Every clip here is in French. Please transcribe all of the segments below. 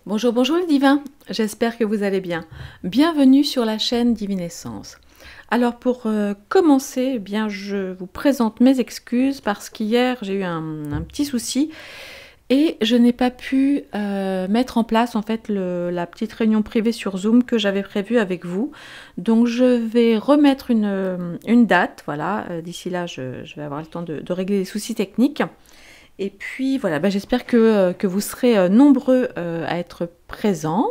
Bonjour, bonjour les divins, j'espère que vous allez bien. Bienvenue sur la chaîne Divinescence. Alors pour commencer, eh bien, je vous présente mes excuses parce qu'hier j'ai eu un petit souci et je n'ai pas pu mettre en place en fait la petite réunion privée sur Zoom que j'avais prévue avec vous. Donc je vais remettre une date, voilà, d'ici là je vais avoir le temps de régler les soucis techniques. Et puis voilà, bah, j'espère que vous serez nombreux à être présents.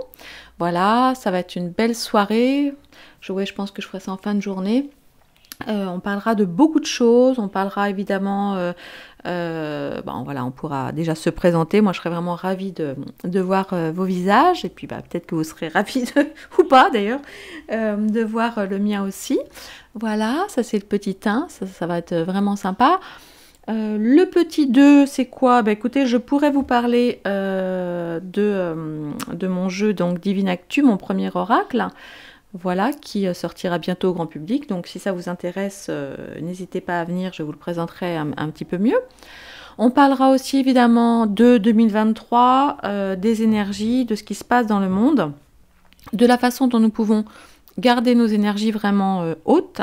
Voilà, ça va être une belle soirée. Je pense que je ferai ça en fin de journée. On parlera de beaucoup de choses. On parlera évidemment, bon, voilà, on pourra déjà se présenter. Moi, je serais vraiment ravie de voir vos visages. Et puis bah, peut-être que vous serez ravis, ou pas d'ailleurs, de voir le mien aussi. Voilà, ça c'est le petit 1. Ça va être vraiment sympa. Le petit 2, c'est quoi? Bah, écoutez, je pourrais vous parler de mon jeu, donc Divinactu, mon premier oracle, voilà, qui sortira bientôt au grand public. Donc si ça vous intéresse, n'hésitez pas à venir, je vous le présenterai un petit peu mieux. On parlera aussi évidemment de 2023, des énergies, de ce qui se passe dans le monde, de la façon dont nous pouvons garder nos énergies vraiment hautes,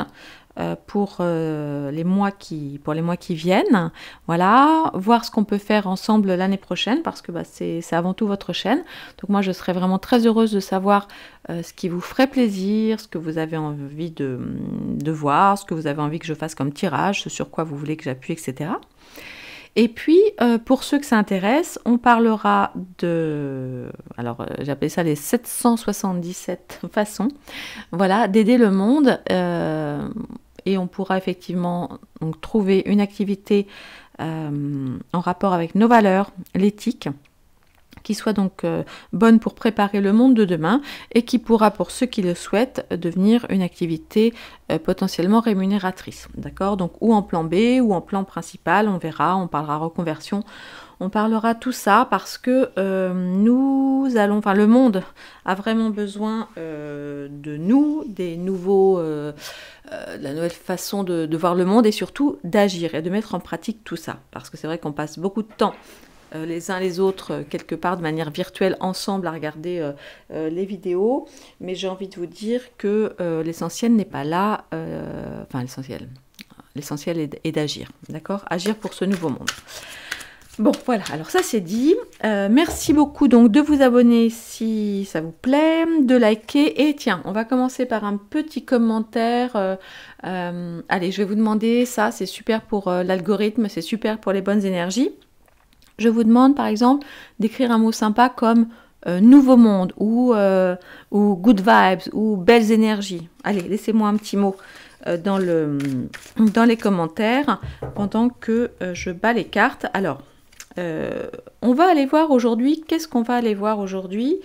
pour les mois qui viennent. Voilà, voir ce qu'on peut faire ensemble l'année prochaine, parce que bah, c'est avant tout votre chaîne. Donc moi, je serais vraiment très heureuse de savoir ce qui vous ferait plaisir, ce que vous avez envie de voir, ce que vous avez envie que je fasse comme tirage, ce sur quoi vous voulez que j'appuie, etc. Et puis, pour ceux que ça intéresse, on parlera de... Alors, j'appelle ça les 777 façons, voilà, d'aider le monde. Et on pourra effectivement donc, trouver une activité en rapport avec nos valeurs, l'éthique, qui soit donc bonne pour préparer le monde de demain et qui pourra, pour ceux qui le souhaitent, devenir une activité potentiellement rémunératrice. D'accord? Donc ou en plan B ou en plan principal, on verra, on parlera reconversion, on parlera tout ça parce que le monde a vraiment besoin de nous, des nouveaux, de la nouvelle façon de voir le monde et surtout d'agir et de mettre en pratique tout ça. Parce que c'est vrai qu'on passe beaucoup de temps les uns les autres quelque part de manière virtuelle ensemble à regarder les vidéos, mais j'ai envie de vous dire que l'essentiel n'est pas là, l'essentiel est d'agir, d'accord? Agir pour ce nouveau monde. Bon, voilà, alors ça c'est dit. Merci beaucoup donc de vous abonner si ça vous plaît, de liker. Et tiens, on va commencer par un petit commentaire. Allez, je vais vous demander, ça c'est super pour l'algorithme, c'est super pour les bonnes énergies. Je vous demande par exemple d'écrire un mot sympa comme nouveau monde ou good vibes ou belles énergies. Allez, laissez-moi un petit mot dans les commentaires pendant que je bats les cartes. Alors, on va aller voir aujourd'hui, qu'est-ce qu'on va aller voir aujourd'hui?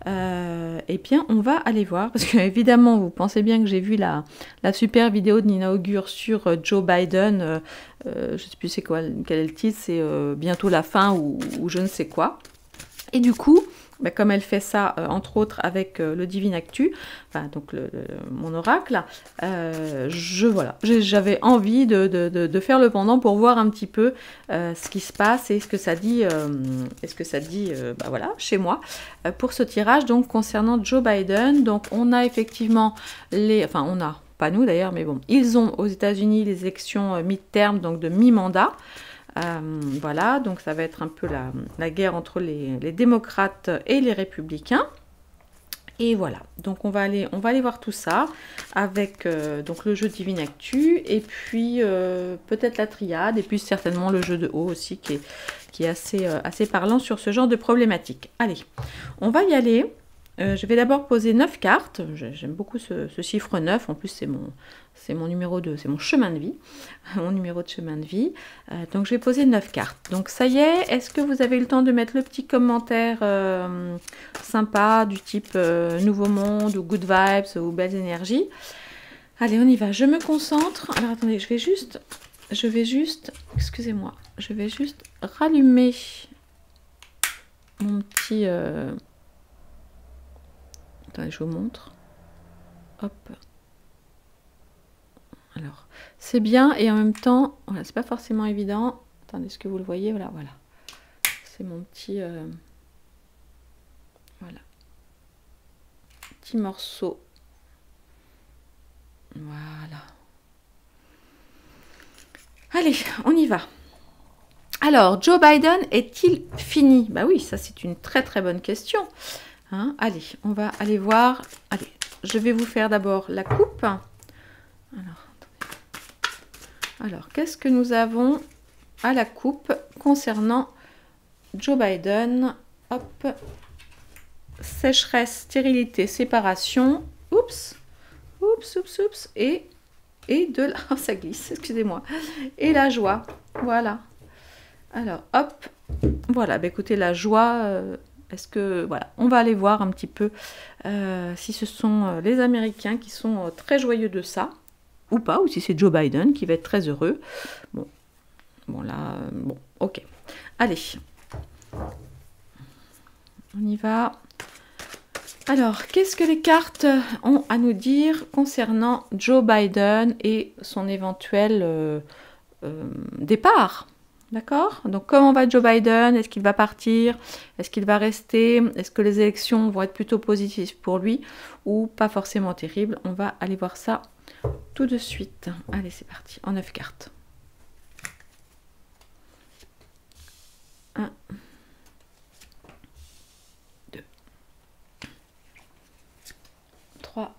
Eh bien, on va aller voir, parce que évidemment, vous pensez bien que j'ai vu la super vidéo de Nina Augure sur Joe Biden, je ne sais plus c'est quoi, quel est le titre, c'est bientôt la fin ou je ne sais quoi. Et du coup, bah, comme elle fait ça, entre autres, avec le Divinactu, enfin, donc mon oracle, voilà, j'avais envie de faire le pendant pour voir un petit peu ce qui se passe et ce que ça dit, bah, voilà, chez moi, pour ce tirage, donc concernant Joe Biden. Donc on a effectivement pas nous d'ailleurs, mais bon, ils ont aux États-Unis les élections mi-terme, donc de mi-mandat. Voilà, donc ça va être un peu la guerre entre les démocrates et les républicains. Et voilà, donc on va aller voir tout ça avec donc le jeu Divinactu et puis peut-être la triade et puis certainement le jeu de haut aussi qui est assez parlant sur ce genre de problématique. Allez, on va y aller. Je vais d'abord poser 9 cartes. J'aime beaucoup ce chiffre 9. En plus, c'est mon numéro c'est mon chemin de vie. Mon numéro de chemin de vie. Donc, je vais poser 9 cartes. Donc, ça y est. Est-ce que vous avez eu le temps de mettre le petit commentaire sympa du type Nouveau Monde ou Good Vibes ou Belles Énergies? Allez, on y va. Je me concentre. Alors, attendez, je vais juste, excusez-moi, je vais juste rallumer mon petit... Attendez, je vous montre. Hop. Alors, c'est bien et en même temps, voilà, c'est pas forcément évident. Attendez, est-ce que vous le voyez? Voilà, voilà. C'est mon petit... Voilà. Petit morceau. Voilà. Allez, on y va. Alors, Joe Biden est-il fini? Bah oui, ça c'est une très très bonne question. Hein, allez, on va aller voir. Allez, je vais vous faire d'abord la coupe. Alors, qu'est-ce que nous avons à la coupe concernant Joe Biden? Hop. Sécheresse, stérilité, séparation. Oups. Oups, oups, oups. Et de la... Oh, ça glisse, excusez-moi. Et la joie. Voilà. Alors, hop. Voilà, bah, écoutez, la joie... est-ce que... Voilà, on va aller voir un petit peu si ce sont les Américains qui sont très joyeux de ça, ou pas, ou si c'est Joe Biden qui va être très heureux. Bon là, bon, ok. Allez. On y va. Alors, qu'est-ce que les cartes ont à nous dire concernant Joe Biden et son éventuel départ? D'accord? Donc, comment va Joe Biden? Est-ce qu'il va partir? Est-ce qu'il va rester? Est-ce que les élections vont être plutôt positives pour lui ou pas forcément terribles? On va aller voir ça tout de suite. Allez, c'est parti. En 9 cartes. 1, 2, 3.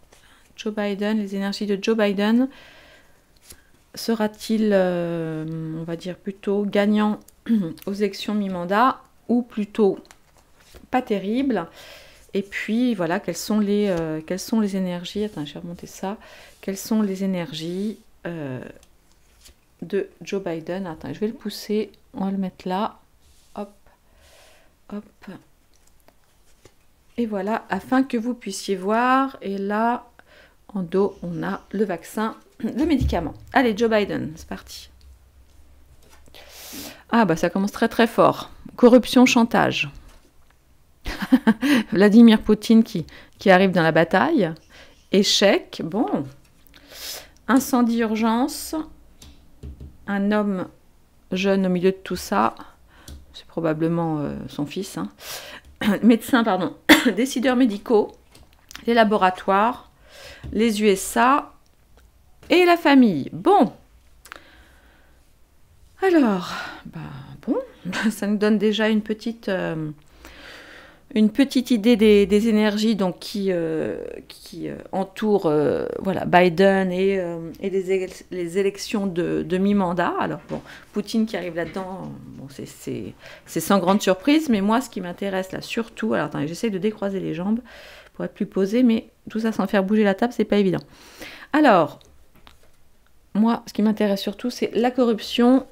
Joe Biden, les énergies de Joe Biden. Sera-t-il, on va dire, plutôt gagnant aux élections mi-mandat ou plutôt pas terrible? Et puis, voilà, quelles sont les énergies... Attends, je vais remonter ça. Quelles sont les énergies de Joe Biden? Attends, je vais le pousser. On va le mettre là. Hop, hop. Et voilà, afin que vous puissiez voir. Et là, en dos, on a le vaccin, le médicament. Allez, Joe Biden, c'est parti. Ah, bah ça commence très très fort. Corruption, chantage. Vladimir Poutine qui arrive dans la bataille. Échec, bon. Incendie, urgence. Un homme jeune au milieu de tout ça. C'est probablement son fils. Hein. Médecin, pardon. Décideurs médicaux. Les laboratoires. Les USA. Et la famille. Bon. Alors, bah, bon. Ça nous donne déjà une petite idée des énergies donc, qui entourent voilà, Biden et les élections de mi-mandat. Alors, bon, Poutine qui arrive là-dedans, bon, c'est sans grande surprise, mais moi, ce qui m'intéresse là surtout... Alors, attendez, j'essaie de décroiser les jambes pour être plus posée, mais tout ça sans faire bouger la table, c'est pas évident. Alors, moi, ce qui m'intéresse surtout, c'est la corruption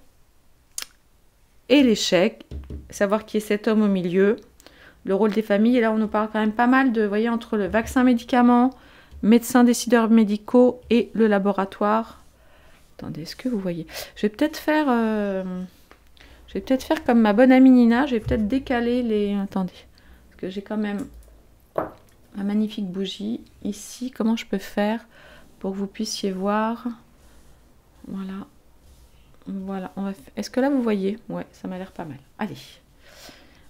et l'échec, savoir qui est cet homme au milieu, le rôle des familles. Et là, on nous parle quand même pas mal de, vous voyez, entre le vaccin médicament, médecins décideurs médicaux et le laboratoire. Attendez, est-ce que vous voyez? Je vais peut-être faire comme ma bonne amie Nina, je vais peut-être décaler les... Attendez, parce que j'ai quand même ma magnifique bougie ici. Comment je peux faire pour que vous puissiez voir? Voilà. Voilà, est-ce que là vous voyez? Ouais, ça m'a l'air pas mal. Allez.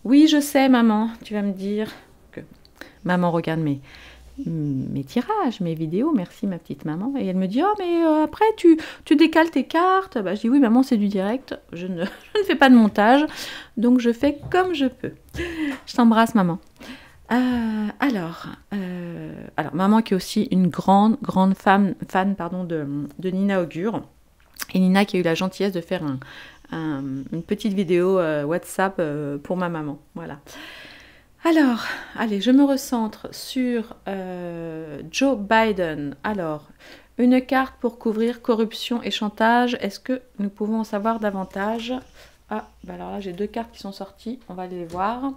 Oui, je sais, maman. Tu vas me dire que maman regarde mes tirages, mes vidéos. Merci, ma petite maman. Et elle me dit, oh, mais après, tu décales tes cartes. Bah, je dis, oui, maman, c'est du direct. Je ne fais pas de montage. Donc, je fais comme je peux. Je t'embrasse, maman. Alors, maman qui est aussi une grande fan pardon, de Nina Augure. Et Nina qui a eu la gentillesse de faire une petite vidéo WhatsApp pour ma maman. Voilà. Alors, allez, je me recentre sur Joe Biden. Alors, une carte pour couvrir corruption et chantage. Est-ce que nous pouvons en savoir davantage? Ah, bah alors là, j'ai 2 cartes qui sont sorties. On va aller les voir.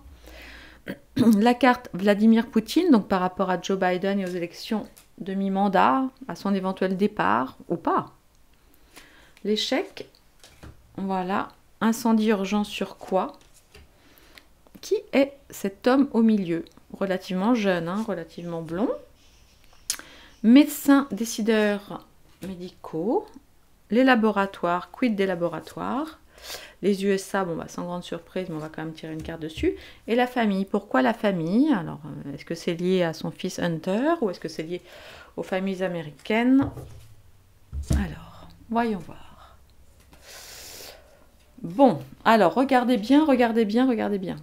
La carte Vladimir Poutine, donc par rapport à Joe Biden et aux élections de mi-mandat, à son éventuel départ ou pas. L'échec, voilà, incendie urgent sur quoi? Qui est cet homme au milieu? Relativement jeune, hein, relativement blond. Médecins décideurs médicaux. Les laboratoires, quid des laboratoires? Les USA, bon, bah, sans grande surprise, mais on va quand même tirer une carte dessus. Et la famille, pourquoi la famille? Alors, est-ce que c'est lié à son fils Hunter ou est-ce que c'est lié aux familles américaines? Alors, voyons voir. Bon, alors, regardez bien, regardez bien, regardez bien.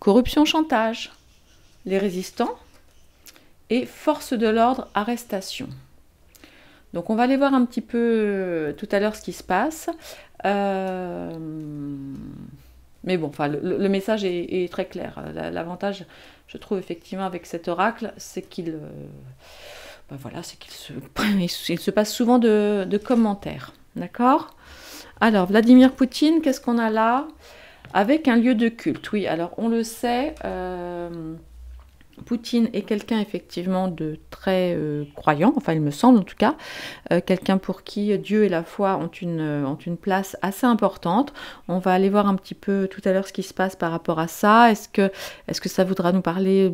Corruption, chantage, les résistants et force de l'ordre, arrestation. Donc on va aller voir un petit peu tout à l'heure ce qui se passe. Mais bon, enfin, le message est très clair. L'avantage, je trouve effectivement avec cet oracle, c'est qu'il voilà, c'est qu'il se passe souvent de commentaires. D'accord? Alors, Vladimir Poutine, qu'est-ce qu'on a là? Avec un lieu de culte, oui, alors on le sait, Poutine est quelqu'un effectivement de très croyant, enfin il me semble en tout cas, quelqu'un pour qui Dieu et la foi ont une place assez importante. On va aller voir un petit peu tout à l'heure ce qui se passe par rapport à ça. Est-ce que ça voudra nous parler,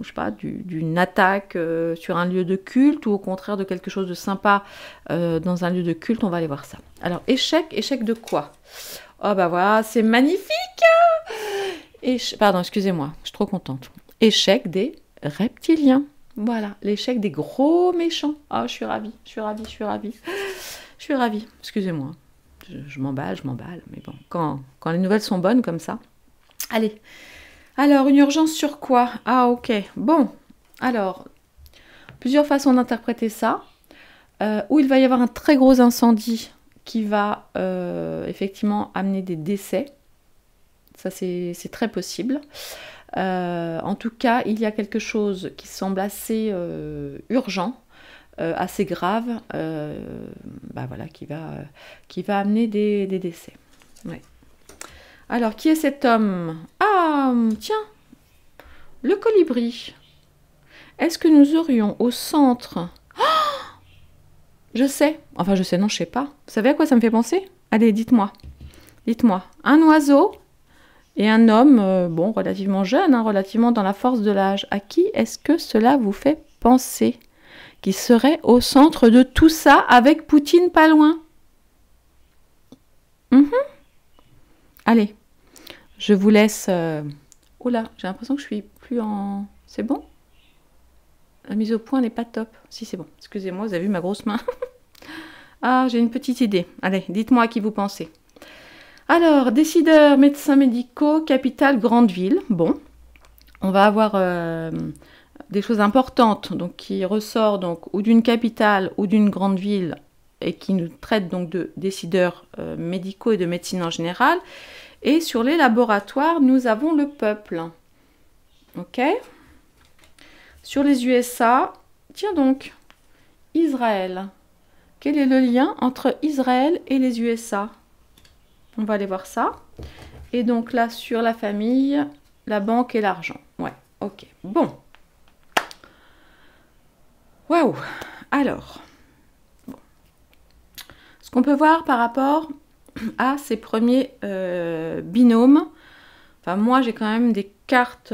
je sais pas, d'une attaque sur un lieu de culte ou au contraire de quelque chose de sympa dans un lieu de culte? On va aller voir ça. Alors échec de quoi? Oh bah voilà, c'est magnifique! Pardon, excusez-moi, je suis trop contente. Échec des reptiliens. Voilà, l'échec des gros méchants. Oh, je suis ravie, je suis ravie, je suis ravie. Je suis ravie, excusez-moi. Je m'emballe, mais bon, quand les nouvelles sont bonnes comme ça. Allez, alors, une urgence sur quoi? Ah, ok, bon. Alors, plusieurs façons d'interpréter ça. Où il va y avoir un très gros incendie qui va effectivement amener des décès. Ça, c'est très possible. En tout cas, il y a quelque chose qui semble assez urgent, assez grave, voilà, qui va amener des décès. Ouais. Alors, qui est cet homme? Ah, tiens, le colibri. Est-ce que nous aurions au centre... Je sais. Enfin, je sais, non, je sais pas. Vous savez à quoi ça me fait penser? Allez, dites-moi. Dites-moi. Un oiseau et un homme, bon, relativement jeune, hein, relativement dans la force de l'âge. À qui est-ce que cela vous fait penser? Qui serait au centre de tout ça avec Poutine pas loin? Allez, je vous laisse... Oh là, j'ai l'impression que je suis plus en... C'est bon? La mise au point n'est pas top. Si, c'est bon. Excusez-moi, vous avez vu ma grosse main? Ah, j'ai une petite idée. Allez, dites-moi à qui vous pensez. Alors, décideurs, médecins médicaux, capitale, grande ville. Bon, on va avoir des choses importantes donc, qui ressortent donc, ou d'une capitale ou d'une grande ville et qui nous traitent donc de décideurs médicaux et de médecine en général. Et sur les laboratoires, nous avons le peuple. Ok? Sur les USA, tiens donc, Israël. Quel est le lien entre Israël et les USA? On va aller voir ça. Et donc là, sur la famille, la banque et l'argent. Ouais, ok. Bon. Waouh. Alors, bon. Ce qu'on peut voir par rapport à ces premiers binômes, enfin moi j'ai quand même des cartes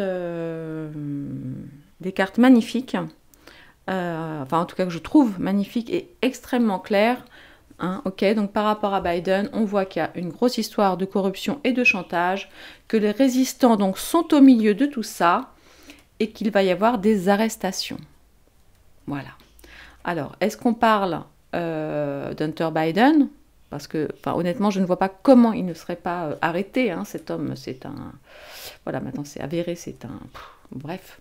magnifiques. Enfin en tout cas que je trouve magnifiques et extrêmement claires. Hein, ok, donc par rapport à Biden, on voit qu'il y a une grosse histoire de corruption et de chantage, que les résistants donc sont au milieu de tout ça et qu'il va y avoir des arrestations. Voilà. Alors, est-ce qu'on parle d'Hunter Biden? Parce que, honnêtement, je ne vois pas comment il ne serait pas arrêté. Hein. Cet homme, c'est un... Voilà, maintenant c'est avéré, c'est un... Bref,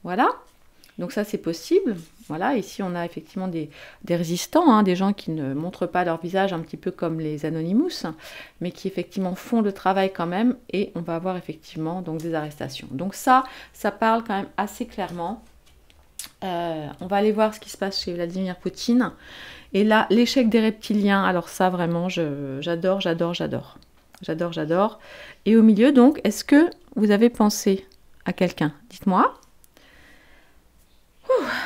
voilà. Donc ça, c'est possible. Voilà, ici, on a effectivement des résistants, hein, des gens qui ne montrent pas leur visage, un petit peu comme les Anonymous, mais qui effectivement font le travail quand même, et on va avoir effectivement donc, des arrestations. Donc ça parle quand même assez clairement. On va aller voir ce qui se passe chez Vladimir Poutine. Et là, l'échec des reptiliens, alors ça, vraiment, j'adore. Et au milieu, donc, est-ce que vous avez pensé à quelqu'un? Dites-moi.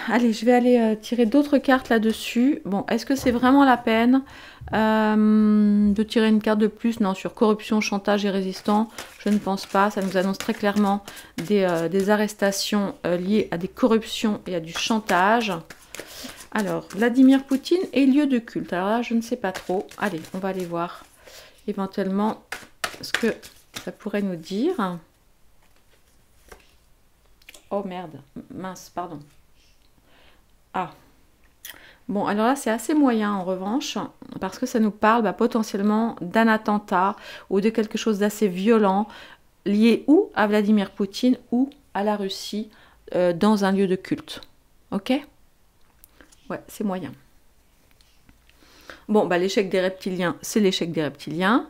Allez, je vais aller tirer d'autres cartes là-dessus. Bon, est-ce que c'est vraiment la peine de tirer une carte de plus? Non, sur corruption, chantage et résistant, je ne pense pas. Ça nous annonce très clairement des arrestations liées à des corruptions et à du chantage. Alors, Vladimir Poutine et lieu de culte. Alors là, je ne sais pas trop. Allez, on va aller voir. éventuellement ce que ça pourrait nous dire. Oh merde, mince, pardon. Ah. Bon, alors là, c'est assez moyen en revanche, parce que ça nous parle potentiellement d'un attentat ou de quelque chose d'assez violent lié ou à Vladimir Poutine ou à la Russie dans un lieu de culte. Ok? Ouais, c'est moyen. Bon, l'échec des reptiliens, c'est l'échec des reptiliens.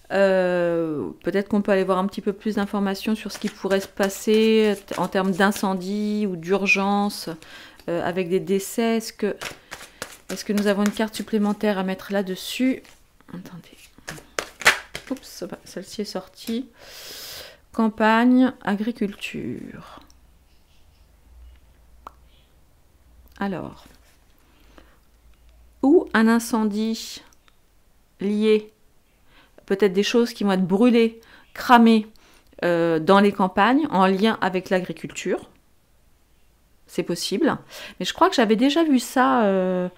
Peut-être qu'on peut aller voir un petit peu plus d'informations sur ce qui pourrait se passer en termes d'incendie ou d'urgence avec des décès. Est-ce que nous avons une carte supplémentaire à mettre là-dessus? Attendez. Oups, celle-ci est sortie. Campagne, agriculture. Alors, ou un incendie lié, peut-être des choses qui vont être brûlées, cramées dans les campagnes en lien avec l'agriculture. C'est possible. Mais je crois que j'avais déjà vu ça.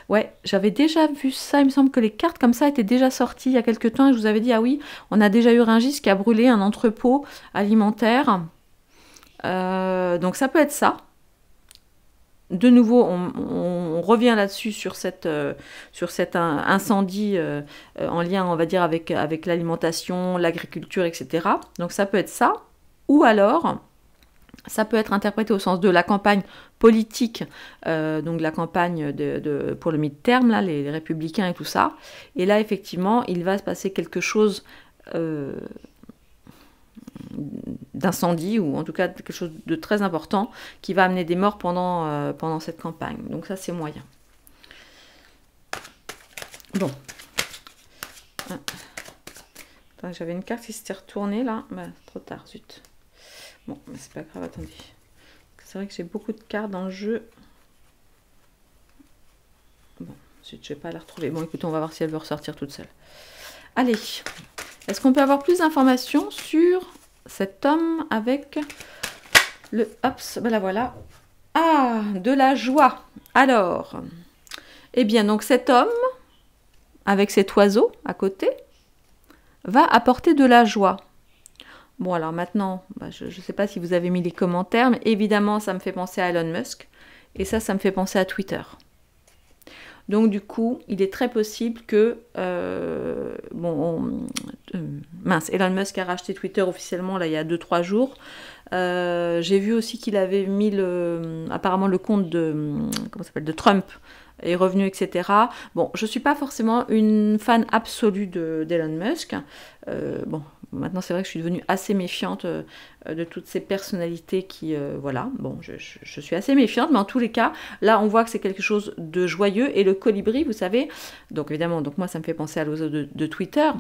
Ouais, j'avais déjà vu ça. Il me semble que les cartes comme ça étaient déjà sorties il y a quelques temps. Et je vous avais dit, ah oui, on a déjà eu Rungis qui a brûlé un entrepôt alimentaire. Donc ça peut être ça. De nouveau, on revient là-dessus sur cet incendie en lien, on va dire, avec l'alimentation, l'agriculture, etc. Donc ça peut être ça. Ou alors, ça peut être interprété au sens de la campagne politique, donc la campagne pour le midterm, là, les républicains et tout ça. Et là, effectivement, il va se passer quelque chose d'incendie, ou en tout cas quelque chose de très important, qui va amener des morts pendant cette campagne. Donc ça, c'est moyen. Bon. Attends, j'avais une carte qui s'était retournée, là. Trop tard, zut. Bon, mais c'est pas grave, attendez. C'est vrai que j'ai beaucoup de cartes dans le jeu. Bon, zut, je vais pas la retrouver. Bon, écoutez, on va voir si elle veut ressortir toute seule. Allez. Est-ce qu'on peut avoir plus d'informations sur cet homme avec le... Hops, la voilà. Ah, de la joie. Alors, eh bien, donc cet homme, avec cet oiseau à côté, va apporter de la joie. Bon, alors maintenant, je ne sais pas si vous avez mis les commentaires, mais évidemment, ça me fait penser à Elon Musk. Et ça me fait penser à Twitter. Donc, du coup, il est très possible que... Elon Musk a racheté Twitter officiellement, là, il y a 2-3 jours. J'ai vu aussi qu'il avait mis apparemment le compte de Trump est revenu, etc. Bon, je ne suis pas forcément une fan absolue d'Elon Musk. Bon, maintenant, c'est vrai que je suis devenue assez méfiante de toutes ces personnalités qui... voilà, bon, je suis assez méfiante, mais en tous les cas, là, on voit que c'est quelque chose de joyeux. Et le colibri, vous savez, donc évidemment, moi, ça me fait penser à l'oiseau de Twitter,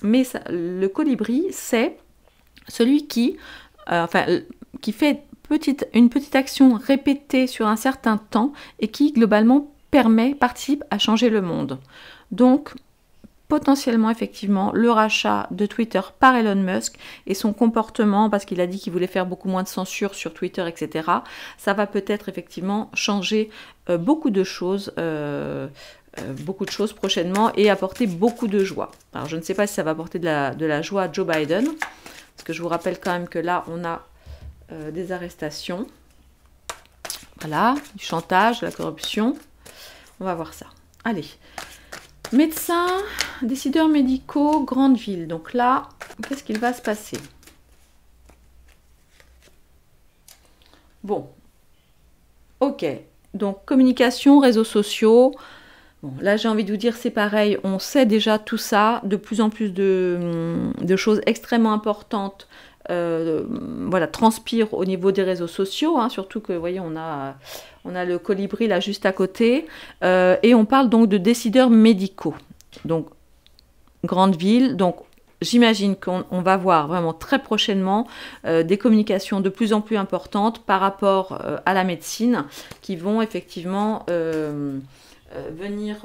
mais le colibri, c'est celui qui fait une petite action répétée sur un certain temps et qui, globalement, participe à changer le monde. Donc, potentiellement, effectivement, le rachat de Twitter par Elon Musk et son comportement, parce qu'il a dit qu'il voulait faire beaucoup moins de censure sur Twitter, etc., ça va peut-être effectivement changer beaucoup de choses prochainement et apporter beaucoup de joie. Alors, je ne sais pas si ça va apporter de la joie à Joe Biden, parce que je vous rappelle quand même que là, on a des arrestations, voilà, du chantage, de la corruption. On va voir ça. Allez. Médecins, décideurs médicaux, grande ville. Donc là, qu'est-ce qu'il va se passer? Bon. Ok. Donc, communication, réseaux sociaux. Bon, là, j'ai envie de vous dire, c'est pareil. On sait déjà tout ça. De plus en plus de choses extrêmement importantes transpirent au niveau des réseaux sociaux. Surtout que, vous voyez, on a le colibri là juste à côté. Et on parle donc de décideurs médicaux. Donc, grande ville. Donc, j'imagine qu'on va voir vraiment très prochainement des communications de plus en plus importantes par rapport à la médecine qui vont effectivement venir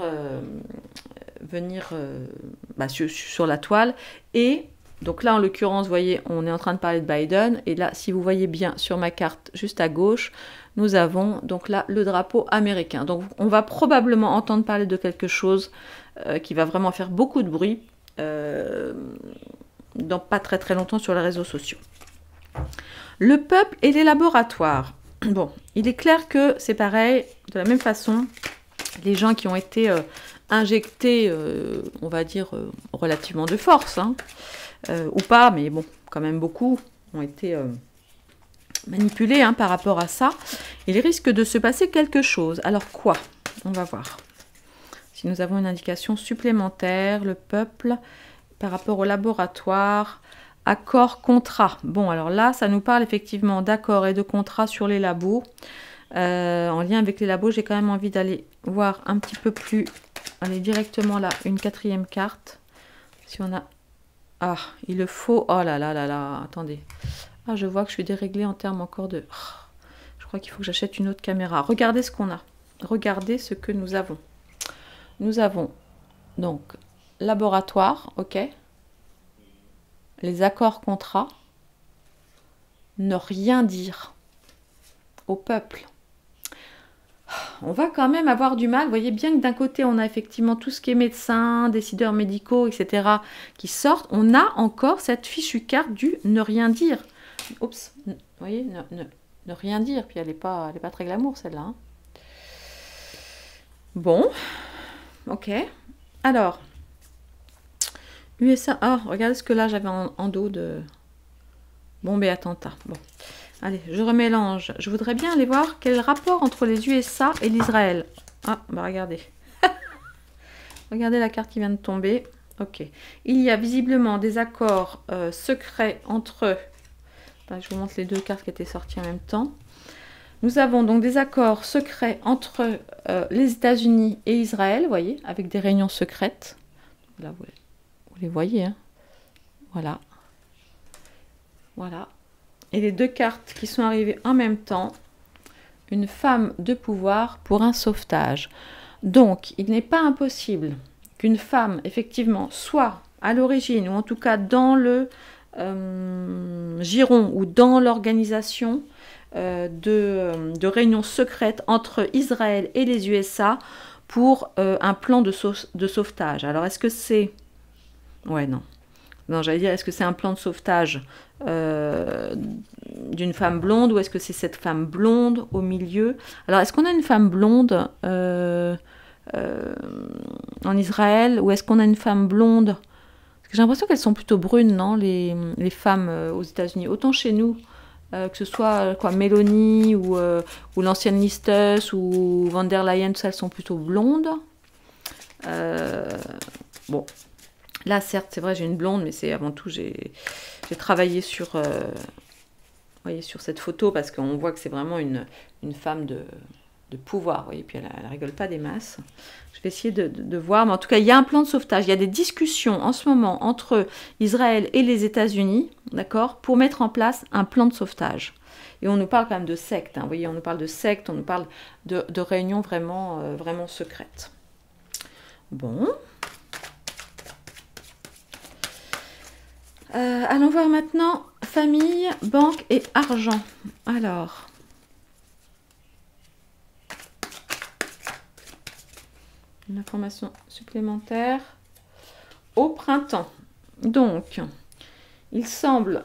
sur la toile. Et donc là, en l'occurrence, vous voyez, on est en train de parler de Biden. Et là, si vous voyez bien sur ma carte juste à gauche, nous avons donc là le drapeau américain. Donc on va probablement entendre parler de quelque chose qui va vraiment faire beaucoup de bruit dans pas très très longtemps sur les réseaux sociaux. Le peuple et les laboratoires. Bon, il est clair que c'est pareil, de la même façon, les gens qui ont été injectés, on va dire, relativement de force, hein, ou pas, mais bon, quand même beaucoup ont été manipulés hein, par rapport à ça. Il risque de se passer quelque chose. Alors quoi? On va voir. Si nous avons une indication supplémentaire, le peuple, par rapport au laboratoire, accord, contrat. Bon, alors là, ça nous parle effectivement d'accords et de contrats sur les labos. En lien avec les labos, j'ai quand même envie d'aller voir un petit peu plus. Allez, directement là, une 4e carte. Si on a... Ah, il le faut... Oh là là là là, attendez. Ah, je vois que je suis déréglée en termes encore de... Je crois qu'il faut que j'achète une autre caméra. Regardez ce qu'on a. Regardez ce que nous avons. Nous avons donc laboratoire, ok. Les accords contrats. Ne rien dire au peuple. On va quand même avoir du mal. Vous voyez bien que d'un côté, on a effectivement tout ce qui est médecins, décideurs médicaux, etc. qui sortent. On a encore cette fichue carte du ne rien dire. Oups, vous voyez, ne rien dire. Puis elle n'est pas très glamour, celle-là. Hein. Bon, ok. Alors, USA. Oh, regardez ce que là, j'avais en dos de bombe et attentat. Bon. Allez, je remélange. Je voudrais bien aller voir quel est le rapport entre les USA et l'Israël. Ah, bah regardez. Regardez la carte qui vient de tomber. Ok. Il y a visiblement des accords secrets entre... Enfin, je vous montre les deux cartes qui étaient sorties en même temps. Nous avons donc des accords secrets entre les États-Unis et Israël, vous voyez, avec des réunions secrètes. Là, vous les voyez, hein. Voilà. Voilà. Et les deux cartes qui sont arrivées en même temps, une femme de pouvoir pour un sauvetage. Donc, il n'est pas impossible qu'une femme, effectivement, soit à l'origine, ou en tout cas dans le giron, ou dans l'organisation de réunions secrètes entre Israël et les USA pour un plan de sauvetage. Alors, est-ce que c'est... Ouais, non. Non, j'allais dire, est-ce que c'est un plan de sauvetage d'une femme blonde ou est-ce que c'est cette femme blonde au milieu? Alors, est-ce qu'on a une femme blonde en Israël ou est-ce qu'on a une femme blonde? Parce que j'ai l'impression qu'elles sont plutôt brunes, non, les femmes aux États-Unis. Autant chez nous, que ce soit quoi, Mélanie ou l'ancienne Liz Truss ou Van der Leyen, tout ça, elles sont plutôt blondes. Bon. Là, certes, c'est vrai, j'ai une blonde, mais c'est avant tout, j'ai travaillé sur, voyez, sur cette photo parce qu'on voit que c'est vraiment une femme de pouvoir. Vous voyez, puis elle rigole pas des masses. Je vais essayer de voir, mais en tout cas, il y a un plan de sauvetage. Il y a des discussions en ce moment entre Israël et les États-Unis, d'accord, pour mettre en place un plan de sauvetage. Et on nous parle quand même de secte. Hein, vous voyez, on nous parle de secte, on nous parle de réunions vraiment, vraiment secrètes. Bon. Allons voir maintenant famille, banque et argent. Alors, une information supplémentaire au printemps. Donc, il semble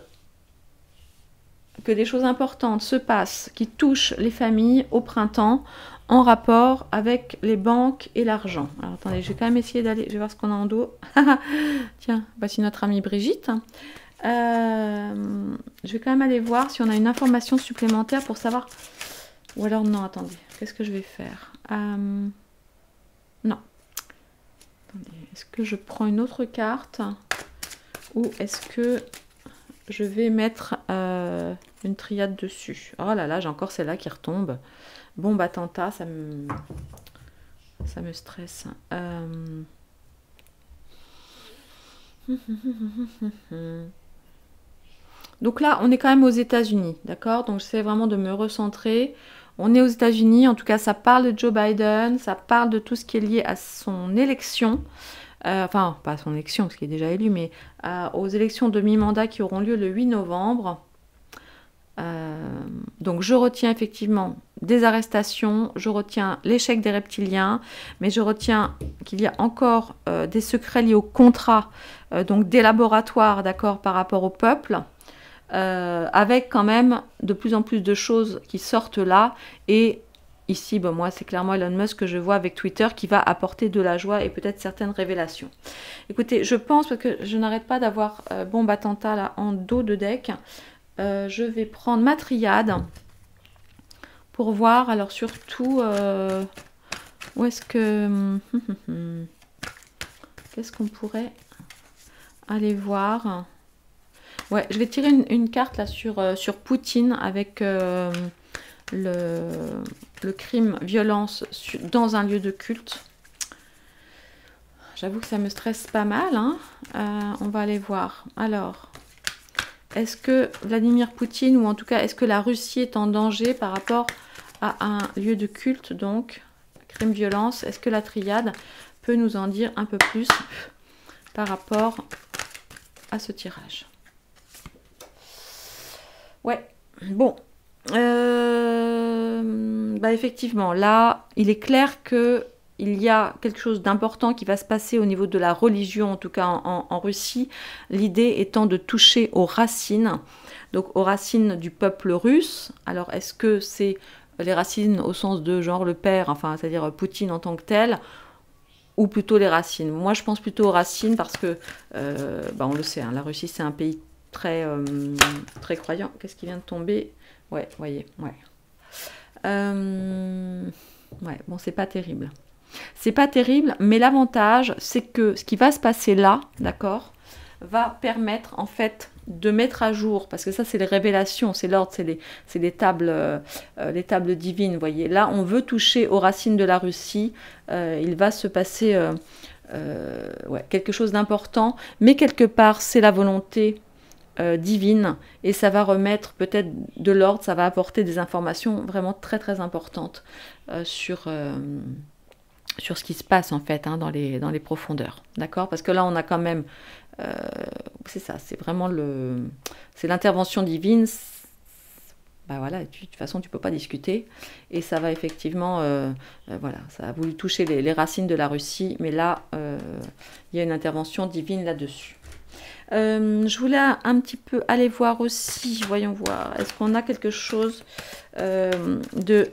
que des choses importantes se passent qui touchent les familles au printemps en rapport avec les banques et l'argent. Alors attendez, je vais quand même essayer d'aller, je vais voir ce qu'on a en dos. Tiens, voici notre amie Brigitte. Je vais quand même aller voir si on a une information supplémentaire pour savoir... Ou alors non, attendez, qu'est-ce que je vais faire? Non. Attendez, est-ce que je prends une autre carte? Ou est-ce que je vais mettre une triade dessus? Oh là là, j'ai encore celle-là qui retombe. Bombe attentat, ça me stresse. Donc là, on est quand même aux États-Unis, d'accord? Donc j'essaie vraiment de me recentrer. On est aux États-Unis, en tout cas, ça parle de Joe Biden, ça parle de tout ce qui est lié à son élection. Enfin, pas à son élection, parce qu'il est déjà élu, mais aux élections de mi-mandat qui auront lieu le 8 novembre. Donc Donc je retiens effectivement des arrestations, je retiens l'échec des reptiliens, mais je retiens qu'il y a encore des secrets liés au contrat, donc des laboratoires, d'accord, par rapport au peuple, avec quand même de plus en plus de choses qui sortent là. Et ici, bon, moi, c'est clairement Elon Musk que je vois avec Twitter qui va apporter de la joie et peut-être certaines révélations. Écoutez, je pense, parce que je n'arrête pas d'avoir Bombe Attentat là en dos de deck, je vais prendre ma triade pour voir, alors surtout, où est-ce que... Qu'est-ce qu'on pourrait aller voir? Ouais, je vais tirer une carte là sur Poutine avec le crime, violence dans un lieu de culte. J'avoue que ça me stresse pas mal, hein. On va aller voir. Alors, est-ce que Vladimir Poutine, ou en tout cas, est-ce que la Russie est en danger par rapport à un lieu de culte, donc, crime, violence? Est-ce que la triade peut nous en dire un peu plus par rapport à ce tirage? Ouais, bon. Bah effectivement, là, il est clair que il y a quelque chose d'important qui va se passer au niveau de la religion, en tout cas en Russie. L'idée étant de toucher aux racines, donc aux racines du peuple russe. Alors, est-ce que c'est les racines au sens de genre le père, enfin, c'est-à-dire Poutine en tant que tel, ou plutôt les racines? Moi, je pense plutôt aux racines parce que, bah, on le sait, hein, la Russie, c'est un pays très, très croyant. Qu'est-ce qui vient de tomber? Ouais, voyez, ouais. Ouais, bon, c'est pas terrible. C'est pas terrible, mais l'avantage, c'est que ce qui va se passer là, d'accord, va permettre, en fait, de mettre à jour, parce que ça, c'est les révélations, c'est l'ordre, c'est les tables divines, vous voyez. Là, on veut toucher aux racines de la Russie. Il va se passer ouais, quelque chose d'important, mais quelque part, c'est la volonté divine, et ça va remettre peut-être de l'ordre, ça va apporter des informations vraiment très très importantes sur ce qui se passe en fait, hein, dans les profondeurs, d'accord? Parce que là on a quand même, c'est ça, c'est vraiment c'est l'intervention divine. Bah voilà, de toute façon tu peux pas discuter, et ça va effectivement, voilà, ça a voulu toucher les racines de la Russie, mais là il y a une intervention divine là-dessus. Je voulais un petit peu aller voir aussi, voyons voir, est-ce qu'on a quelque chose de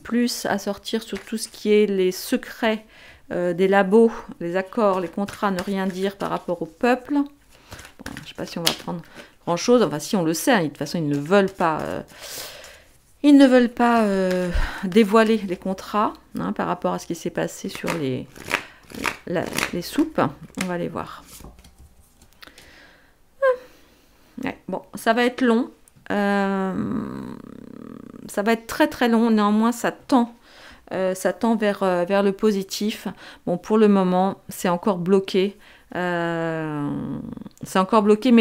plus à sortir sur tout ce qui est les secrets des labos, les accords, les contrats, ne rien dire par rapport au peuple. Bon, je ne sais pas si on va prendre grand-chose, enfin si on le sait, hein, de toute façon ils ne veulent pas, dévoiler les contrats, hein, par rapport à ce qui s'est passé sur les soupes. On va les voir. Ouais, bon, ça va être long, ça va être très très long, néanmoins ça tend vers le positif. Bon, pour le moment, c'est encore bloqué, mais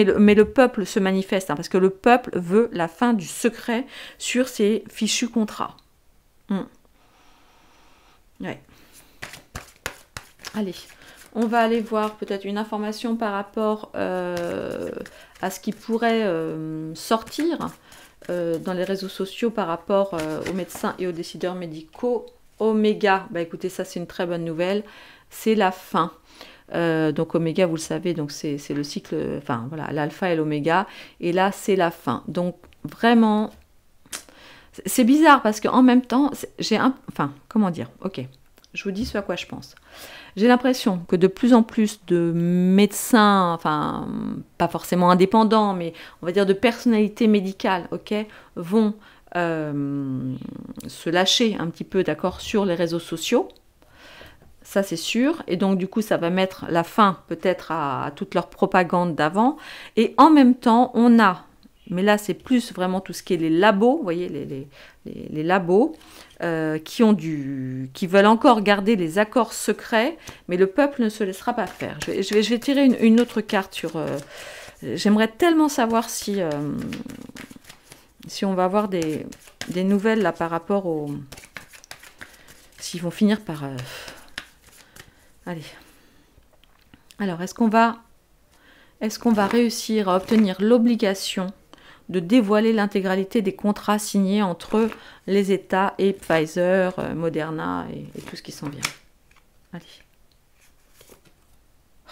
le peuple se manifeste, hein, parce que le peuple veut la fin du secret sur ces fichus contrats. Ouais. Allez. On va aller voir peut-être une information par rapport à ce qui pourrait sortir dans les réseaux sociaux par rapport aux médecins et aux décideurs médicaux. Oméga, bah écoutez, ça c'est une très bonne nouvelle, c'est la fin. Donc Oméga, vous le savez, donc c'est le cycle, enfin voilà, l'alpha et l'oméga, et là c'est la fin. Donc vraiment, c'est bizarre parce qu'en même temps, comment dire, ok, je vous dis ce à quoi je pense. J'ai l'impression que de plus en plus de médecins, enfin, pas forcément indépendants, mais on va dire de personnalités médicales, ok, vont se lâcher un petit peu, d'accord, sur les réseaux sociaux. Ça, c'est sûr. Et donc, du coup, ça va mettre la fin, peut-être, à toute leur propagande d'avant. Et en même temps, on a, mais là, c'est plus vraiment tout ce qui est les labos, vous voyez, les labos, qui veulent encore garder les accords secrets, mais le peuple ne se laissera pas faire. Je vais tirer une autre carte sur... J'aimerais tellement savoir si on va avoir des nouvelles là par rapport au... S'ils vont finir par... Allez. Alors, est-ce qu'on va réussir à obtenir l'obligation de dévoiler l'intégralité des contrats signés entre les États et Pfizer, Moderna et tout ce qui s'en vient. Allez.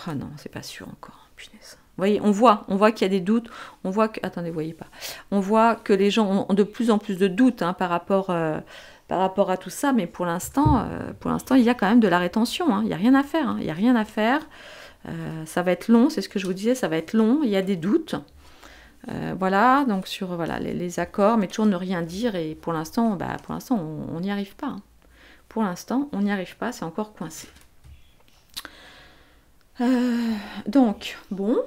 Ah non, c'est pas sûr encore, punaise. Vous voyez, on voit qu'il y a des doutes, on voit que... Attendez, vous voyez pas. On voit que les gens ont de plus en plus de doutes par rapport à tout ça, mais pour l'instant, il y a quand même de la rétention, il n'y a rien à faire, il n'y a rien à faire. Ça va être long, c'est ce que je vous disais, ça va être long, il y a des doutes. Voilà, donc sur les accords, mais toujours ne rien dire, et pour l'instant, on n'y arrive pas. Pour l'instant, on n'y arrive pas, c'est encore coincé. Donc, bon,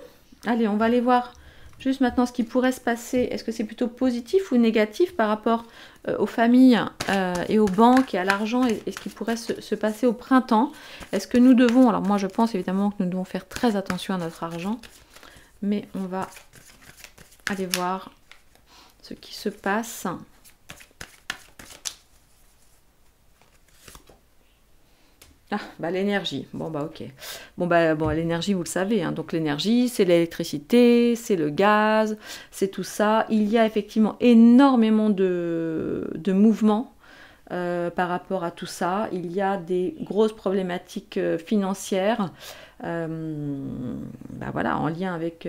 allez, on va aller voir juste maintenant ce qui pourrait se passer. Est-ce que c'est plutôt positif ou négatif par rapport aux familles et aux banques et à l'argent et ce qui pourrait se passer au printemps? Est-ce que nous devons, alors moi je pense évidemment que nous devons faire très attention à notre argent, mais on va aller voir ce qui se passe. Ah, bah l'énergie. Bon, bah ok. Bon, l'énergie, vous le savez. Donc l'énergie, c'est l'électricité, c'est le gaz, c'est tout ça. Il y a effectivement énormément de mouvements par rapport à tout ça. Il y a des grosses problématiques financières voilà, en lien avec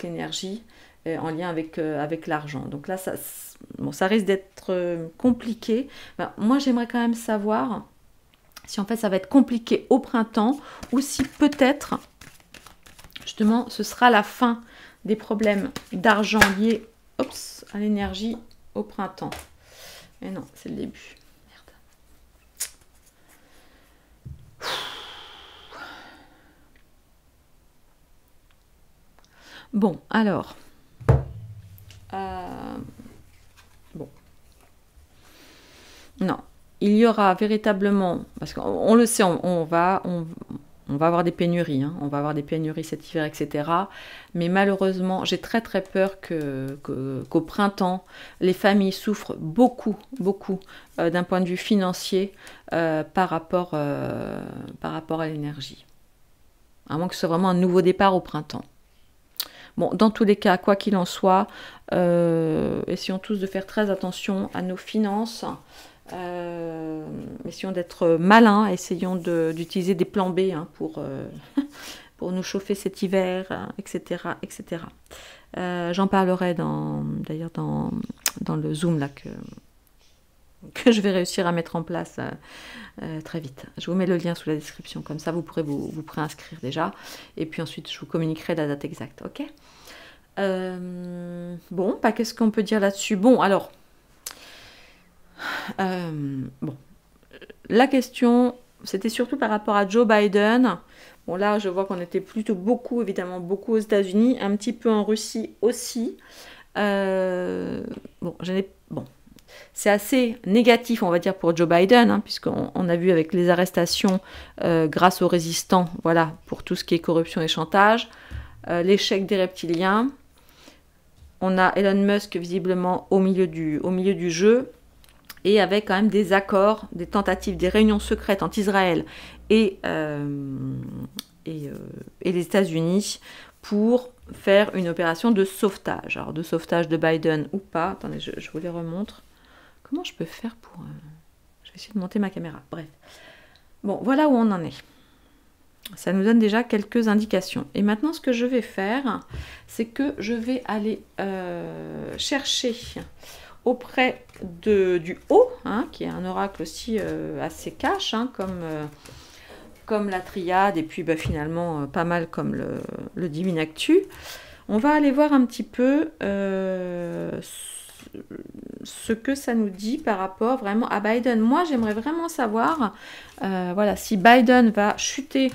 l'énergie, en lien avec l'argent. Donc là, ça risque d'être compliqué. Moi, j'aimerais quand même savoir si en fait ça va être compliqué au printemps ou si peut-être justement ce sera la fin des problèmes d'argent liés à l'énergie au printemps. Mais non, c'est le début. Merde. Bon, alors. Bon. Non. Il y aura véritablement, parce qu'on le sait, on va avoir des pénuries, on va avoir des pénuries cet hiver, etc. Mais malheureusement, j'ai très très peur qu'au printemps, les familles souffrent beaucoup d'un point de vue financier par rapport à l'énergie. À moins que ce soit vraiment un nouveau départ au printemps. Bon, dans tous les cas, quoi qu'il en soit, essayons tous de faire très attention à nos finances. Essayons d'être malins, essayons d'utiliser des plans B pour nous chauffer cet hiver, etc. etc. J'en parlerai d'ailleurs dans le Zoom là, que je vais réussir à mettre en place très vite. Je vous mets le lien sous la description, comme ça vous pourrez vous préinscrire déjà, et puis ensuite je vous communiquerai la date exacte, ok? Bon, qu'est-ce qu'on peut dire là-dessus? Bon, alors... bon, la question, c'était surtout par rapport à Joe Biden. Bon, là, je vois qu'on était plutôt évidemment beaucoup aux États-Unis, un petit peu en Russie aussi. Bon, c'est assez négatif, on va dire, pour Joe Biden, puisqu'on a vu avec les arrestations grâce aux résistants, voilà, pour tout ce qui est corruption et chantage, l'échec des reptiliens. On a Elon Musk visiblement au milieu du jeu. Et avec quand même des accords, des tentatives, des réunions secrètes entre Israël et les États-Unis pour faire une opération de sauvetage. Alors de sauvetage de Biden ou pas. Attendez, je vous les remontre. Comment je peux faire pour... Je vais essayer de monter ma caméra. Bref. Bon, voilà où on en est. Ça nous donne déjà quelques indications. Et maintenant, ce que je vais faire, c'est que je vais aller chercher... auprès du haut, qui est un oracle aussi assez cash, comme la triade, et puis finalement pas mal comme le Divine Actu. On va aller voir un petit peu ce que ça nous dit par rapport vraiment à Biden. Moi, j'aimerais vraiment savoir voilà, si Biden va chuter,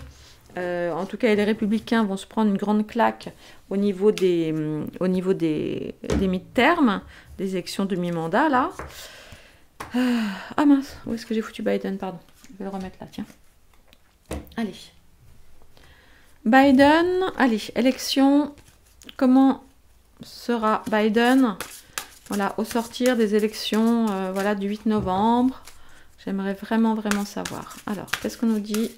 en tout cas les républicains vont se prendre une grande claque au niveau des mi-termes, des élections de mi-mandat, là. Ah mince, où est-ce que j'ai foutu Biden? Pardon, je vais le remettre là, tiens. Allez. Biden, allez, élection. Comment sera Biden? Voilà, au sortir des élections voilà, du 8 novembre. J'aimerais vraiment savoir. Alors, qu'est-ce qu'on nous dit?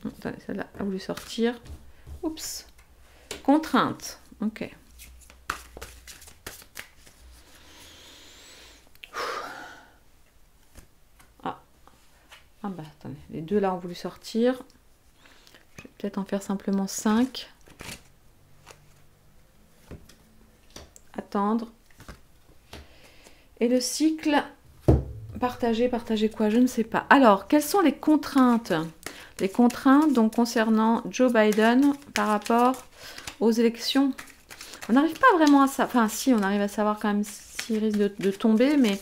Attendez, celle-là a voulu sortir. Oups. Contrainte. Ok. Ah. Ah bah attendez, les deux là ont voulu sortir. Je vais peut-être en faire simplement 5. Attendre. Et le cycle, partager quoi, je ne sais pas. Alors, quelles sont les contraintes? Les contraintes donc concernant Joe Biden par rapport aux élections. On n'arrive pas vraiment à savoir, enfin si, on arrive à savoir quand même s'il risque de tomber, mais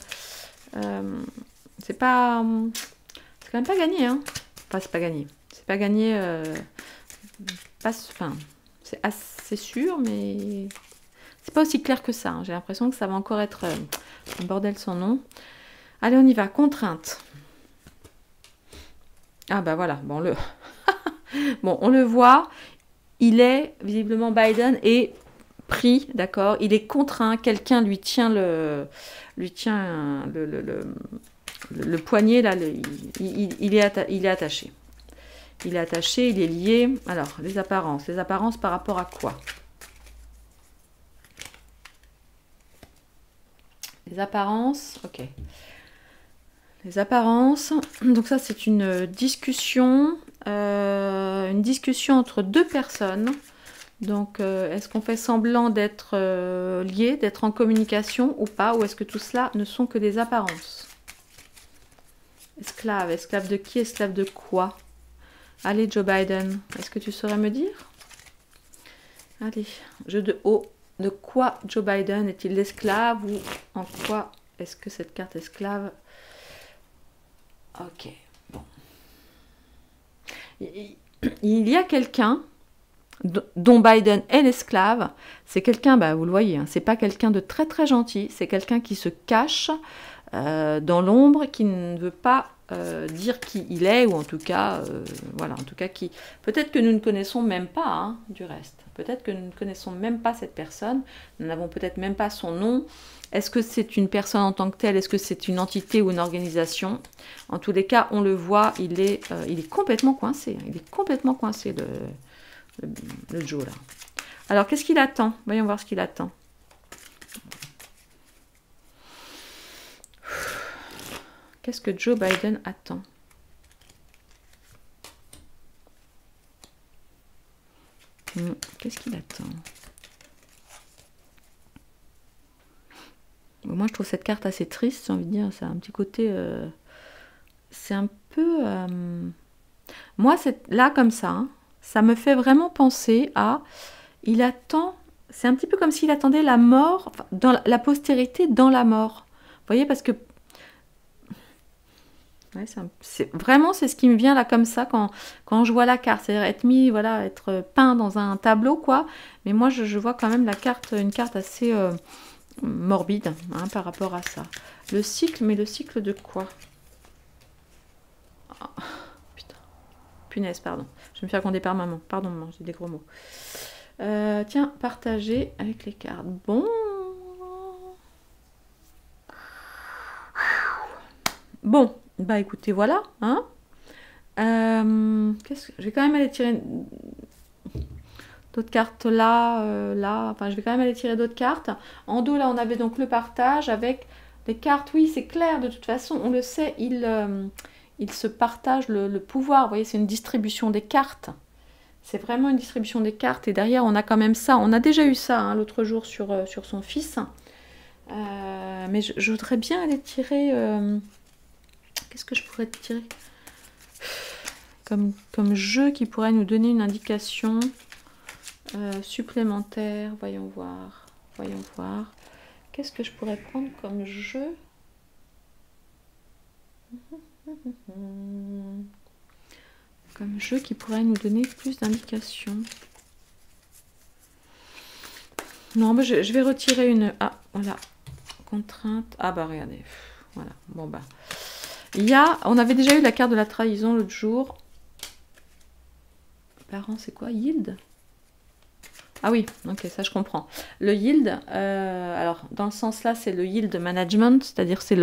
c'est quand même pas gagné, hein. Enfin, c'est pas gagné. C'est pas gagné, enfin, c'est assez sûr, mais c'est pas aussi clair que ça, hein. J'ai l'impression que ça va encore être un bordel sans nom. Allez, on y va. Contrainte. Ah bah voilà, bon, bon, on le voit. Il est, visiblement, Biden est pris, d'accord. Il est contraint. Quelqu'un lui tient le poignet, là. Il est attaché. Il est attaché, il est lié. Alors, les apparences. Les apparences par rapport à quoi? Les apparences, ok. Les apparences, donc ça c'est une discussion entre deux personnes. Donc est-ce qu'on fait semblant d'être liés, d'être en communication ou pas, ou est-ce que tout cela ne sont que des apparences? Esclave, esclave de qui, esclave de quoi? Allez Joe Biden, est-ce que tu saurais me dire? Allez, jeu de haut. De quoi Joe Biden est-il l'esclave ou en quoi est-ce que cette carte esclave? Ok, bon. Il y a quelqu'un dont Biden est l'esclave. C'est quelqu'un, bah, vous le voyez, hein, c'est pas quelqu'un de très très gentil. C'est quelqu'un qui se cache dans l'ombre, qui ne veut pas dire qui il est, ou en tout cas, voilà, en tout cas, qui peut-être que nous ne connaissons même pas, hein, du reste. Peut-être que nous ne connaissons même pas cette personne. Nous n'avons peut-être même pas son nom. Est-ce que c'est une personne en tant que telle? Est-ce que c'est une entité ou une organisation? En tous les cas, on le voit, il est complètement coincé. Il est complètement coincé, le Joe, là. Alors, qu'est-ce qu'il attend? Voyons voir ce qu'il attend. Qu'est-ce que Joe Biden attend? Qu'est-ce qu'il attend? Moi, je trouve cette carte assez triste, j'ai envie de dire. Ça a un petit côté... c'est un peu... moi, là, comme ça, hein, ça me fait vraiment penser à... Il attend... C'est un petit peu comme s'il attendait la mort, enfin, dans la postérité dans la mort. Vous voyez, parce que... Ouais, vraiment, c'est ce qui me vient là comme ça quand je vois la carte. C'est-à-dire être mis, voilà, être peint dans un tableau, quoi. Mais moi, je vois quand même une carte assez... morbide, hein, par rapport à ça. Le cycle, mais le cycle de quoi? Oh, putain. Punaise, pardon. Je vais me faire gronder par maman. Pardon, maman, j'ai des gros mots. Tiens, partager avec les cartes. Bon. Bon, bah écoutez, voilà. Hein. Je vais quand même aller tirer... d'autres cartes là, enfin je vais quand même aller tirer d'autres cartes. En dos là on avait donc le partage avec les cartes, oui c'est clair, de toute façon on le sait, il se partage le pouvoir, vous voyez c'est une distribution des cartes. C'est vraiment une distribution des cartes et derrière on a quand même ça, on a déjà eu ça hein, l'autre jour sur son fils. Mais je voudrais bien aller tirer, qu'est-ce que je pourrais tirer comme jeu qui pourrait nous donner une indication supplémentaire, voyons voir. Qu'est-ce que je pourrais prendre comme jeu? Comme jeu qui pourrait nous donner plus d'indications. Non, mais je vais retirer une... Ah, voilà. Contrainte. Ah bah regardez. Voilà. Bon bah. On avait déjà eu la carte de la trahison l'autre jour. Parents, c'est quoi? Yield? Ah oui, ok, ça je comprends. Le yield, alors dans le sens là, c'est le yield management, c'est-à-dire c'est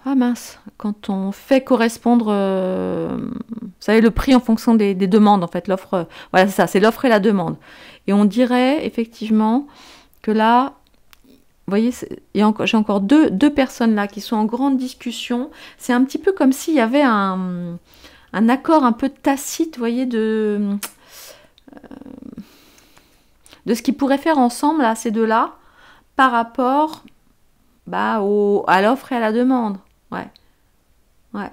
ah mince, quand on fait correspondre savez, le prix en fonction des demandes, en fait. L'offre, voilà, c'est ça, c'est l'offre et la demande. Et on dirait, effectivement, que là, vous voyez, j'ai encore deux personnes là qui sont en grande discussion. C'est un petit peu comme s'il y avait un accord un peu tacite, vous voyez, de ce qu'ils pourraient faire ensemble, là, ces deux-là, par rapport à l'offre et à la demande. Ouais. Ouais.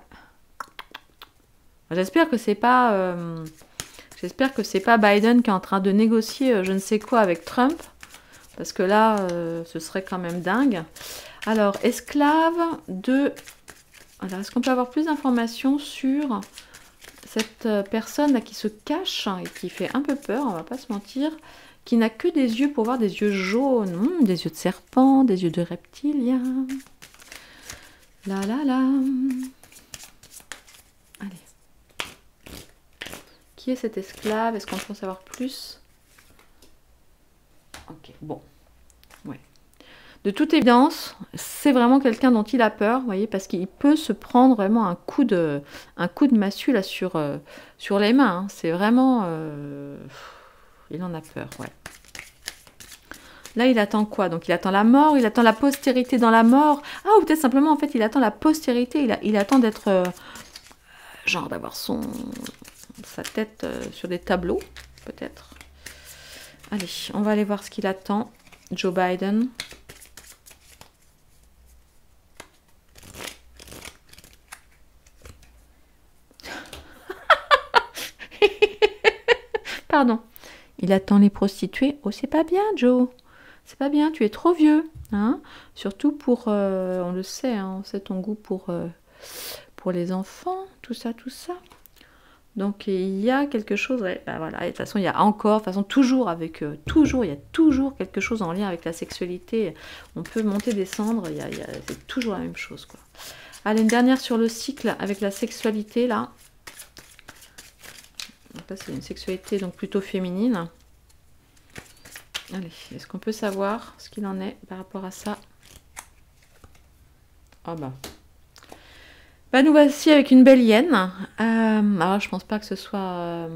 J'espère que c'est pas Biden qui est en train de négocier je ne sais quoi avec Trump. Parce que là, ce serait quand même dingue. Alors, esclave de... Alors, est-ce qu'on peut avoir plus d'informations sur cette personne là qui se cache et qui fait un peu peur, on va pas se mentir, qui n'a que des yeux pour voir des yeux jaunes, des yeux de serpent, des yeux de reptilien. Là, là, là. Allez. Qui est cet esclave? Est-ce qu'on peut en savoir plus? Ok, bon. Ouais. De toute évidence, c'est vraiment quelqu'un dont il a peur, vous voyez, parce qu'il peut se prendre vraiment un coup de massue là sur les mains. Hein. C'est vraiment... il en a peur, ouais. Là, il attend quoi? Donc, il attend la mort, il attend la postérité dans la mort. Ah, ou peut-être simplement, en fait, il attend la postérité. Il attend d'être... genre d'avoir sa tête sur des tableaux, peut-être. Allez, on va aller voir ce qu'il attend. Joe Biden. Pardon. Il attend les prostituées. Oh, c'est pas bien, Joe. C'est pas bien, tu es trop vieux. Hein, surtout pour... on le sait, hein, on sait ton goût pour les enfants, tout ça, tout ça. Donc il y a quelque chose, ouais, voilà, et de toute façon il y a encore, de toute façon toujours avec, il y a toujours quelque chose en lien avec la sexualité, on peut monter, descendre, c'est toujours la même chose, quoi. Allez, une dernière sur le cycle avec la sexualité, là. Donc là c'est une sexualité donc plutôt féminine. Allez, est-ce qu'on peut savoir ce qu'il en est par rapport à ça? Ah bah... nous voici avec une belle hyène. Alors, je pense pas que ce soit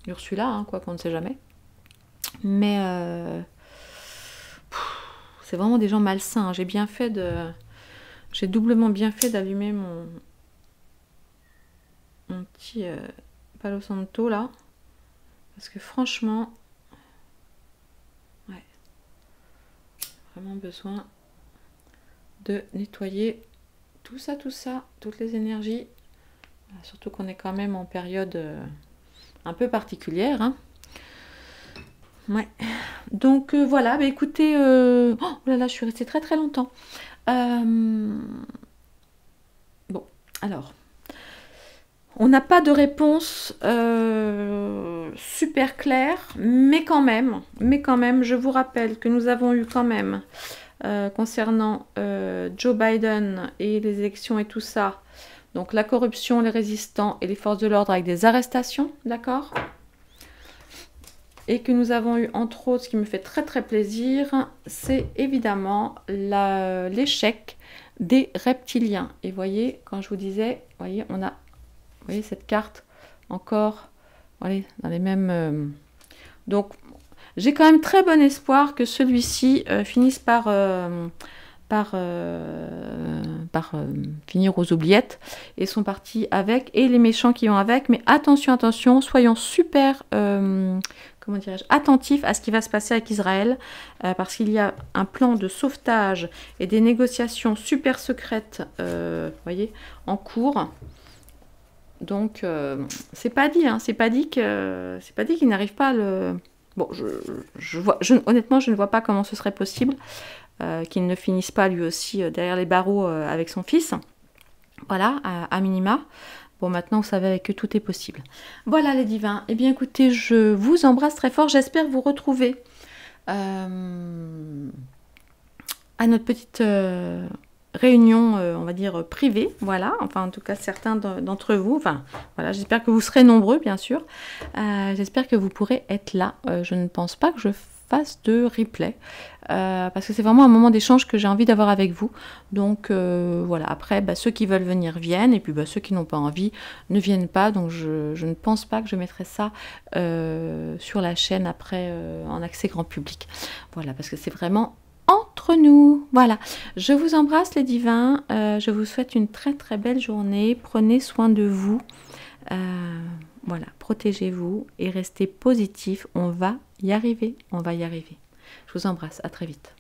Ursula, hein, quoi qu'on ne sait jamais. Mais c'est vraiment des gens malsains. Hein. J'ai doublement bien fait d'allumer mon petit Palo Santo là. Parce que franchement, ouais, vraiment besoin de nettoyer tout ça, toutes les énergies. Surtout qu'on est quand même en période un peu particulière. Hein. Ouais. Donc voilà, bah, écoutez, oh là là, je suis restée très très longtemps. Bon, alors, on n'a pas de réponse super claire, mais quand même, je vous rappelle que nous avons eu quand même concernant Joe Biden et les élections et tout ça, donc la corruption, les résistants et les forces de l'ordre avec des arrestations, d'accord? Et que nous avons eu entre autres, ce qui me fait très très plaisir, c'est évidemment l'échec des reptiliens. Et voyez, quand je vous disais, voyez, on a, vous voyez cette carte encore, voyez, dans les mêmes... donc, j'ai quand même très bon espoir que celui-ci finisse par finir aux oubliettes et sont partis avec, et les méchants qui vont avec. Mais attention, attention, soyons super, comment dirais-je, attentifs à ce qui va se passer avec Israël, parce qu'il y a un plan de sauvetage et des négociations super secrètes, voyez, en cours. Donc, c'est pas dit, hein, c'est pas dit qu'il n'arrive pas à le... Bon, honnêtement, je ne vois pas comment ce serait possible qu'il ne finisse pas lui aussi derrière les barreaux avec son fils. Voilà, à minima. Bon, maintenant, vous savez avec eux, tout est possible. Voilà, les divins. Eh bien, écoutez, je vous embrasse très fort. J'espère vous retrouver à notre petite réunion, on va dire, privée. Voilà, enfin, en tout cas, certains d'entre vous. Enfin, voilà, j'espère que vous serez nombreux, bien sûr. J'espère que vous pourrez être là. Je ne pense pas que je fasse de replay. Parce que c'est vraiment un moment d'échange que j'ai envie d'avoir avec vous. Donc voilà, après ceux qui veulent venir viennent, et puis ceux qui n'ont pas envie ne viennent pas. Donc je ne pense pas que je mettrai ça sur la chaîne après en accès grand public. Voilà, parce que c'est vraiment entre nous. Voilà, je vous embrasse les divins, je vous souhaite une très très belle journée, prenez soin de vous, voilà, protégez-vous et restez positifs, on va y arriver, on va y arriver. Je vous embrasse, à très vite.